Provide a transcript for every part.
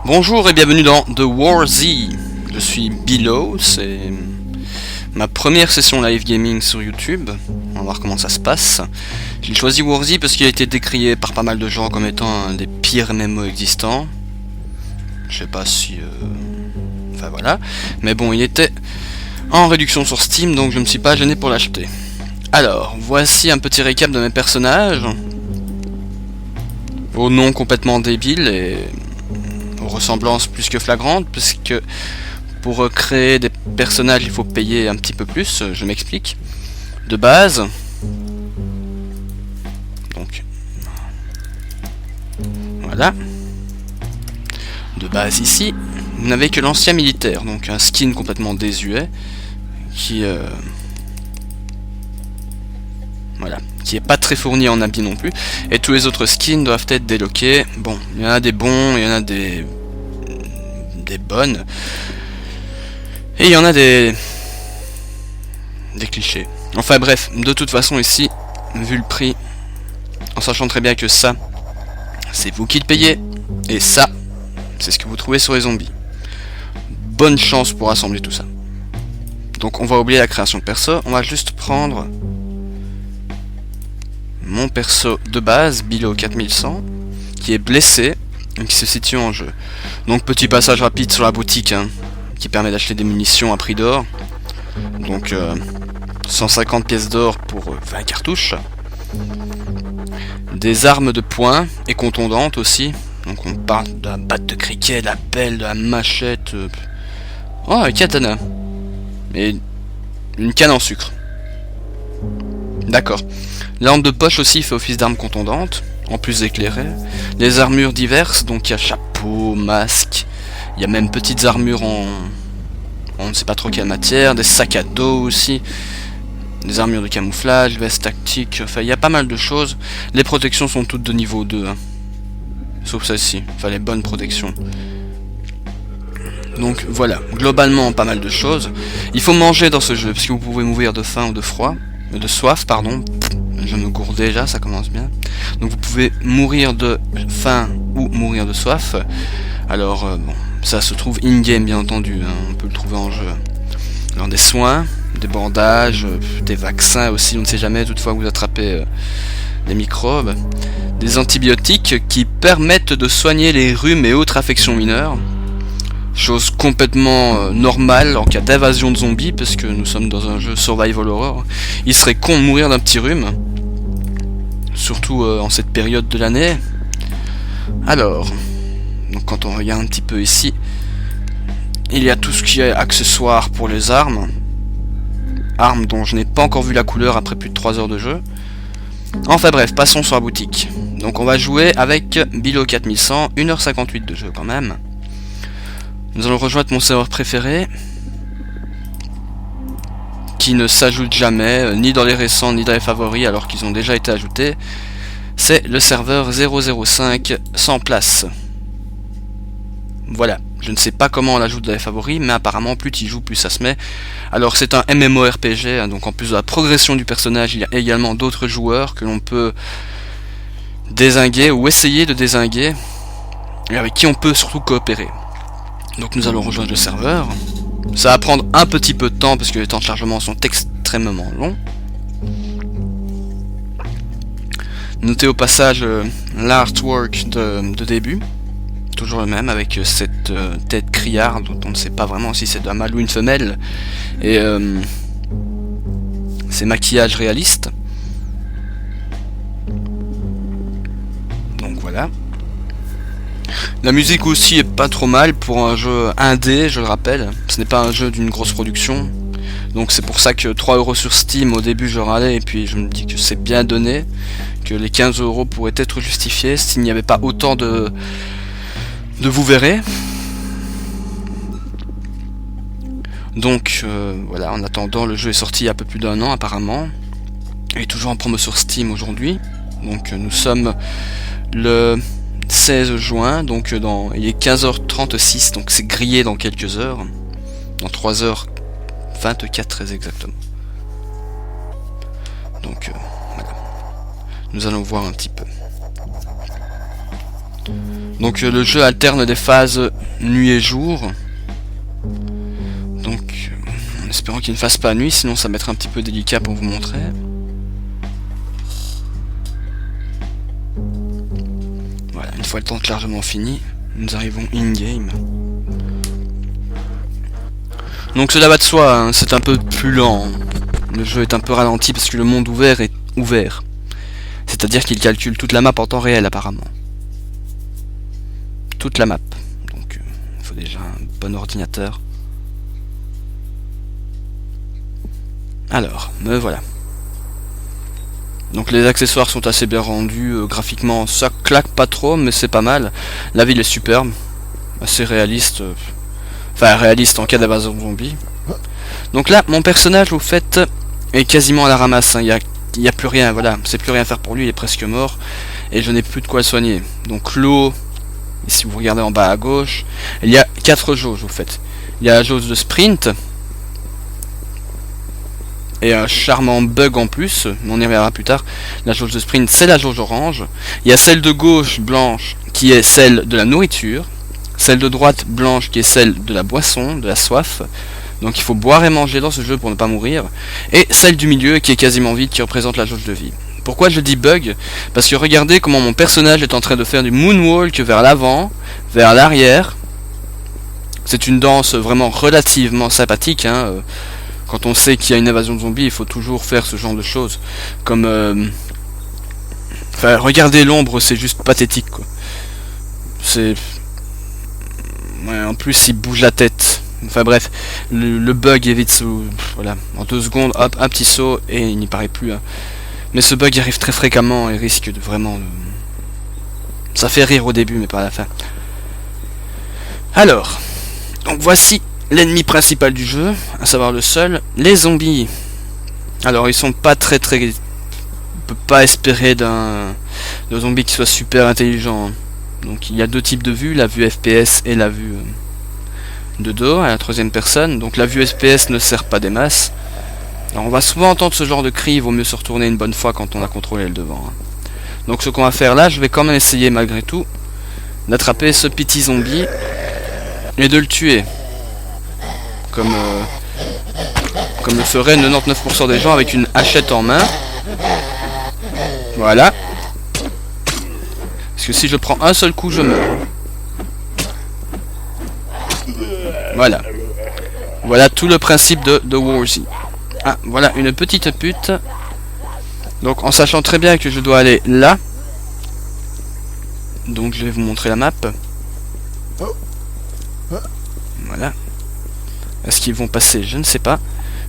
Bonjour et bienvenue dans The War Z. Je suis Bilo, c'est ma première session live gaming sur YouTube. On va voir comment ça se passe. J'ai choisi War Z parce qu'il a été décrié par pas mal de gens comme étant un des pires MMO existants. Je sais pas si... Enfin voilà. Mais bon, il était en réduction sur Steam, donc je me suis pas gêné pour l'acheter. Alors, voici un petit récap de mes personnages. Au nom complètement débile et aux ressemblances plus que flagrantes, puisque pour créer des personnages il faut payer un petit peu plus, je m'explique. De base, donc voilà, de base ici, vous n'avez que l'ancien militaire, donc un skin complètement désuet, qui voilà, qui est pas très fourni en habits non plus, et tous les autres skins doivent être déloqués. Bon, il y en a des bons, il y en a des bonnes, et il y en a des clichés. Enfin bref, de toute façon ici, vu le prix, en sachant très bien que ça, c'est vous qui le payez, et ça, c'est ce que vous trouvez sur les zombies. Bonne chance pour assembler tout ça. Donc on va oublier la création de perso, on va juste prendre mon perso de base, Bilo 4100, qui est blessé et qui se situe en jeu. Donc petit passage rapide sur la boutique, qui permet d'acheter des munitions à prix d'or. Donc 150 pièces d'or pour 20 cartouches. Des armes de poing et contondantes aussi. Donc on parle de la batte de cricket, de la pelle, de la machette. Oh, un katana. Et une canne en sucre. D'accord. L'arme de poche aussi fait office d'arme contondante, en plus d'éclairer. Les armures diverses, donc il y a chapeau, masque, il y a même petites armures en on ne sait pas trop quelle matière, des sacs à dos aussi, des armures de camouflage, vestes tactiques, enfin il y a pas mal de choses. Les protections sont toutes de niveau 2, sauf celle-ci, enfin les bonnes protections. Donc voilà, globalement pas mal de choses. Il faut manger dans ce jeu, parce que vous pouvez mourir de faim ou de froid, de soif, pardon. Je me gourde déjà, ça commence bien. Donc vous pouvez mourir de faim ou mourir de soif. Alors bon, ça se trouve in-game bien entendu, on peut le trouver en jeu. Alors des soins, des bandages, des vaccins aussi, on ne sait jamais, toutefois que vous attrapez des microbes. Des antibiotiques qui permettent de soigner les rhumes et autres affections mineures. Chose complètement normale en cas d'invasion de zombies, parce que nous sommes dans un jeu survival horror. Il serait con de mourir d'un petit rhume, surtout en cette période de l'année. Alors, donc quand on regarde un petit peu ici, il y a tout ce qui est accessoires pour les armes. Armes dont je n'ai pas encore vu la couleur après plus de 3 heures de jeu. Enfin bref, passons sur la boutique. Donc on va jouer avec Bilo 4100, 1h58 de jeu quand même. Nous allons rejoindre mon serveur préféré, qui ne s'ajoute jamais, ni dans les récents, ni dans les favoris, alors qu'ils ont déjà été ajoutés. C'est le serveur 005 sans place. Voilà, je ne sais pas comment on l'ajoute dans les favoris, mais apparemment plus tu y joues, plus ça se met. Alors c'est un MMORPG, donc en plus de la progression du personnage, il y a également d'autres joueurs que l'on peut dézinguer, ou essayer de dézinguer, et avec qui on peut surtout coopérer. Donc nous allons rejoindre le serveur. Ça va prendre un petit peu de temps parce que les temps de chargement sont extrêmement longs. Notez au passage l'artwork de début. Toujours le même avec cette tête criarde dont on ne sait pas vraiment si c'est un mâle ou une femelle. Et ces maquillages réalistes. Donc voilà. La musique aussi est pas trop mal pour un jeu indé, je le rappelle. Ce n'est pas un jeu d'une grosse production. Donc c'est pour ça que 3€ sur Steam au début je râlais, et puis je me dis que c'est bien donné, que les 15€ pourraient être justifiés s'il n'y avait pas autant de vous verrez. Donc voilà, en attendant, le jeu est sorti il y a un peu plus d'1 an apparemment. Il est toujours en promo sur Steam aujourd'hui. Donc nous sommes le 16 juin, donc il est 15h36, donc c'est grillé dans quelques heures, dans 3h24 très exactement. Donc voilà, nous allons voir un petit peu. Donc le jeu alterne des phases nuit et jour. Donc en espérant qu'il ne fasse pas nuit, sinon ça va être un petit peu délicat pour vous montrer. Voilà, une fois le temps largement fini, nous arrivons in-game. Donc cela va de soi, hein, c'est un peu plus lent. Le jeu est un peu ralenti parce que le monde ouvert est ouvert. C'est-à-dire qu'il calcule toute la map en temps réel apparemment. Toute la map. Donc il faut déjà un bon ordinateur. Alors, me voilà. Donc les accessoires sont assez bien rendus, graphiquement ça claque pas trop mais c'est pas mal. La ville est superbe, assez réaliste, enfin réaliste en cas d'invasion zombie. Donc là mon personnage au fait est quasiment à la ramasse, hein. Il y a plus rien, voilà, c'est plus rien à faire pour lui, il est presque mort et je n'ai plus de quoi le soigner. Donc l'eau, si vous regardez en bas à gauche, il y a 4 jauges au fait. Il y a la jauge de sprint. Et un charmant bug en plus, on y reviendra plus tard. La jauge de sprint, c'est la jauge orange. Il y a celle de gauche, blanche, qui est celle de la nourriture. Celle de droite, blanche, qui est celle de la boisson, de la soif. Donc il faut boire et manger dans ce jeu pour ne pas mourir. Et celle du milieu, qui est quasiment vide, qui représente la jauge de vie. Pourquoi je dis bug? Parce que regardez comment mon personnage est en train de faire du moonwalk vers l'avant, vers l'arrière. C'est une danse vraiment relativement sympathique, hein. Quand on sait qu'il y a une invasion de zombies, il faut toujours faire ce genre de choses. Comme... Enfin, regardez l'ombre, c'est juste pathétique, quoi. C'est... Ouais, en plus, il bouge la tête. Enfin bref, le bug est vite sous... Voilà, en 2 secondes, hop, un petit saut, et il n'y paraît plus. Hein. Mais ce bug arrive très fréquemment et risque de vraiment... Ça fait rire au début, mais pas à la fin. Alors, donc voici... l'ennemi principal du jeu, à savoir le seul, les zombies. Alors ils sont pas très... On peut pas espérer d'un zombie qui soit super intelligent. Donc il y a 2 types de vues, la vue FPS et la vue de dos, à la 3e personne. Donc la vue FPS ne sert pas des masses. Alors on va souvent entendre ce genre de cri, il vaut mieux se retourner une bonne fois quand on a contrôlé le devant. Hein. Donc ce qu'on va faire là, je vais quand même essayer malgré tout d'attraper ce petit zombie et de le tuer. Comme le feraient 99% des gens avec une hachette en main. Voilà. Parce que si je prends un seul coup, je meurs. Voilà. Voilà tout le principe de Warzy. Ah, voilà une petite pute. Donc en sachant très bien que je dois aller là. Donc je vais vous montrer la map. Voilà. Est-ce qu'ils vont passer? Je ne sais pas.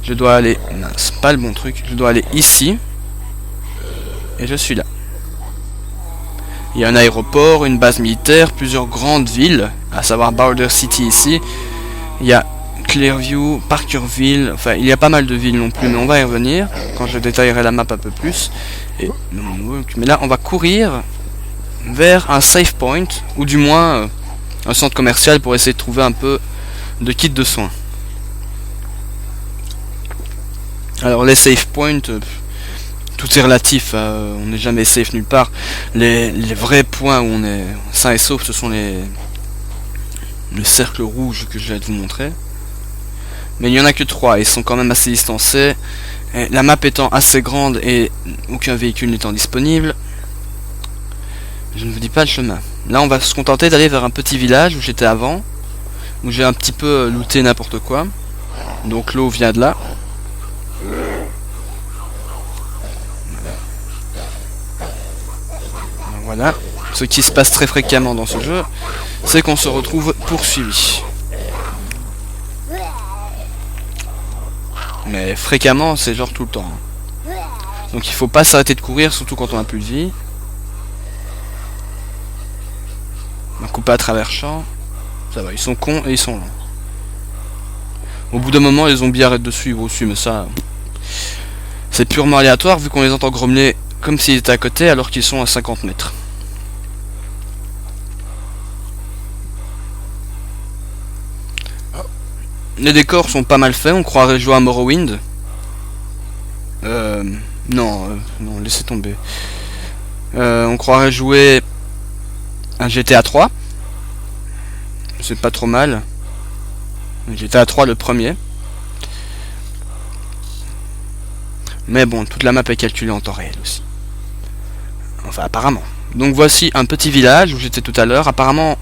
Je dois aller... Non, c'est pas le bon truc. Je dois aller ici. Et je suis là. Il y a un aéroport, une base militaire, plusieurs grandes villes, à savoir Boulder City ici. Il y a Clearview, Parkerville, enfin il y a pas mal de villes non plus, mais on va y revenir quand je détaillerai la map un peu plus. Et... Mais là on va courir vers un save point, ou du moins un centre commercial pour essayer de trouver un peu de kit de soins. Alors les save points, tout est relatif, on n'est jamais safe nulle part. Les vrais points où on est sain et sauf, ce sont le cercle rouge que je vais vous montrer. Mais il n'y en a que 3, ils sont quand même assez distancés. Et la map étant assez grande et aucun véhicule n'étant disponible, je ne vous dis pas le chemin. Là on va se contenter d'aller vers un petit village où j'étais avant, où j'ai un petit peu looté n'importe quoi. Donc l'eau vient de là. Voilà. Ce qui se passe très fréquemment dans ce jeu, c'est qu'on se retrouve poursuivi. Mais fréquemment, c'est genre tout le temps. Donc il faut pas s'arrêter de courir, surtout quand on a plus de vie. On va couper à travers champs. Ça va, ils sont cons et ils sont lents. Au bout d'un moment, les zombies arrêtent de suivre aussi, mais ça... C'est purement aléatoire, vu qu'on les entend grommeler comme s'ils étaient à côté, alors qu'ils sont à 50 mètres. Les décors sont pas mal faits, on croirait jouer à Morrowind. Non, laissez tomber. On croirait jouer à GTA 3, c'est pas trop mal. J'étais à 3 le premier. Mais bon, toute la map est calculée en temps réel aussi. Enfin, apparemment. Donc voici un petit village où j'étais tout à l'heure. Apparemment,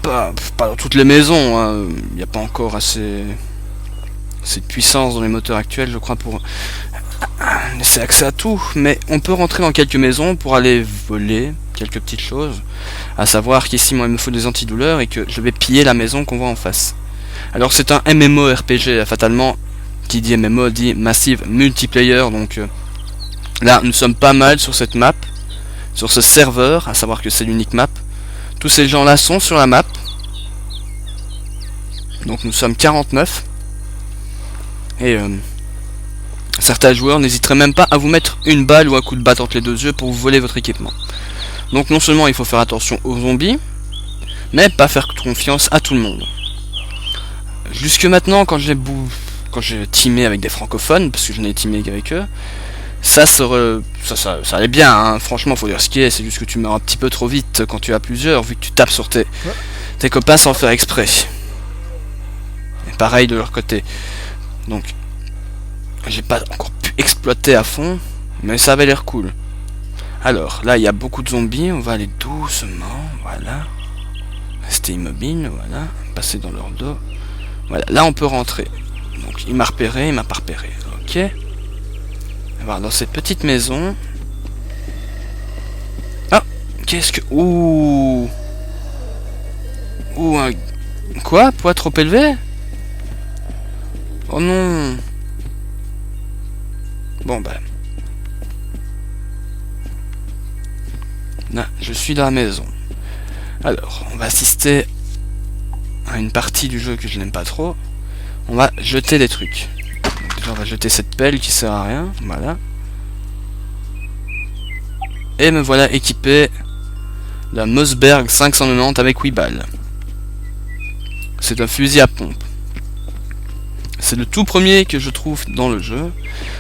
pas dans toutes les maisons. Hein. Il n'y a pas encore assez de puissance dans les moteurs actuels, je crois, pour laisser accès à tout. Mais on peut rentrer dans quelques maisons pour aller voler quelques petites choses. À savoir qu'ici, moi, il me faut des antidouleurs et que je vais piller la maison qu'on voit en face. Alors c'est un MMORPG, fatalement. Qui dit MMO dit Massive Multiplayer. Donc là, nous sommes pas mal sur cette map, sur ce serveur, à savoir que c'est l'unique map. Tous ces gens-là sont sur la map. Donc nous sommes 49. Et certains joueurs n'hésiteraient même pas à vous mettre une balle ou un coup de batte entre les deux yeux pour vous voler votre équipement. Donc non seulement il faut faire attention aux zombies, mais pas faire confiance à tout le monde. Jusque maintenant, quand j'ai teamé avec des francophones, parce que je n'ai teamé qu'avec eux, ça allait bien, hein. Franchement, faut dire ce qui est, c'est juste que tu meurs un petit peu trop vite quand tu as plusieurs, vu que tu tapes sur tes copains sans faire exprès. Et pareil de leur côté. Donc, j'ai pas encore pu exploiter à fond, mais ça avait l'air cool. Alors, là, il y a beaucoup de zombies, on va aller doucement, voilà. Rester immobile, voilà. Passer dans leur dos. Voilà, là, on peut rentrer. Donc, il m'a repéré, il m'a pas repéré. Ok. On va voir dans cette petite maison. Ah, qu'est-ce que... Ouh. Ouh, un... Quoi? Poids trop élevé? Oh non. Bon, bah... Là, je suis dans la maison. Alors, on va assister à une partie du jeu que je n'aime pas trop. On va jeter des trucs. Donc, déjà, on va jeter cette pelle qui sert à rien. Voilà. Et me voilà équipé d'un Mossberg 590 avec 8 balles. C'est un fusil à pompe. C'est le tout premier que je trouve dans le jeu.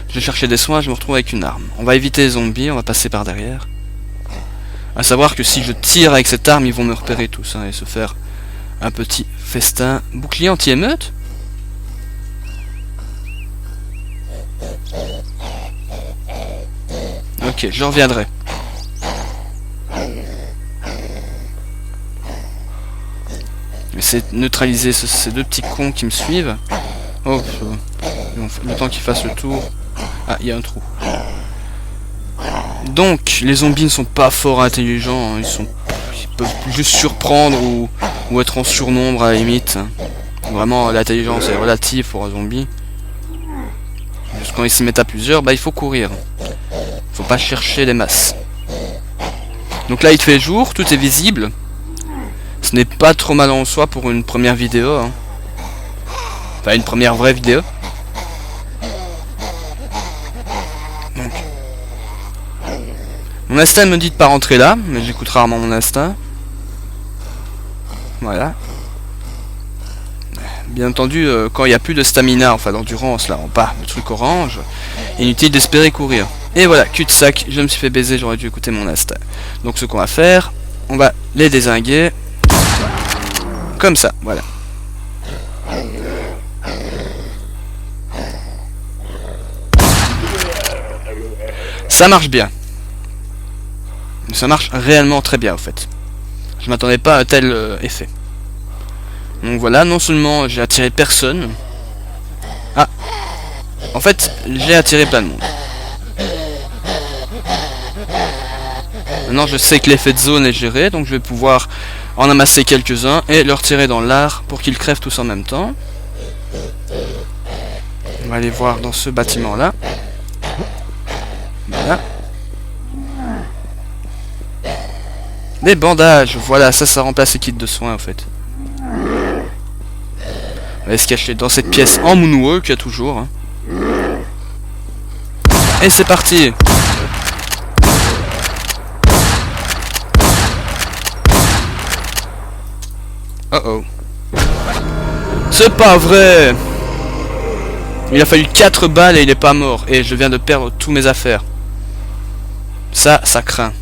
Je cherchais des soins, je me retrouve avec une arme. On va éviter les zombies, on va passer par derrière. A savoir que si je tire avec cette arme, ils vont me repérer tous, hein, et se faire un petit festin. Bouclier anti-émeute. Ok, je reviendrai. J'essaie de neutraliser ces deux petits cons qui me suivent. Oh, le temps qu'ils fassent le tour. Ah, il y a un trou. Donc, les zombies ne sont pas fort intelligents, hein. Ils peuvent juste surprendre ou être en surnombre à la limite. Vraiment, l'intelligence est relative pour un zombie. Juste quand ils se mettent à plusieurs, bah il faut courir. Faut pas chercher les masses. Donc là, il fait jour, tout est visible. Ce n'est pas trop mal en soi pour une première vidéo, hein. Enfin, une première vraie vidéo. Donc, mon instinct me dit de pas rentrer là, mais j'écoute rarement mon instinct. Voilà. Bien entendu, quand il n'y a plus de stamina, enfin d'endurance, là en bas, le truc orange, inutile d'espérer courir. Et voilà, cul-de-sac, je me suis fait baiser, j'aurais dû écouter mon instinct. Donc ce qu'on va faire, on va les dézinguer. Comme ça, voilà. Ça marche bien. Ça marche réellement très bien, en fait. Je m'attendais pas à un tel effet. Donc voilà, non seulement j'ai attiré personne. Ah, en fait, j'ai attiré plein de monde. Maintenant, je sais que l'effet de zone est géré, donc je vais pouvoir en amasser quelques-uns et leur tirer dans l'art pour qu'ils crèvent tous en même temps. On va aller voir dans ce bâtiment-là. Voilà. Des bandages, voilà, ça remplace les kits de soins en fait. On va se cacher dans cette pièce en moonwalk, qu'il y a toujours. Hein. Et c'est parti. Oh oh. C'est pas vrai. Il a fallu 4 balles et il est pas mort. Et je viens de perdre tous mes affaires. Ça craint.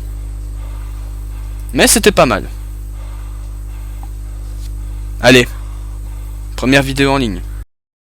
Mais c'était pas mal. Allez, première vidéo en ligne.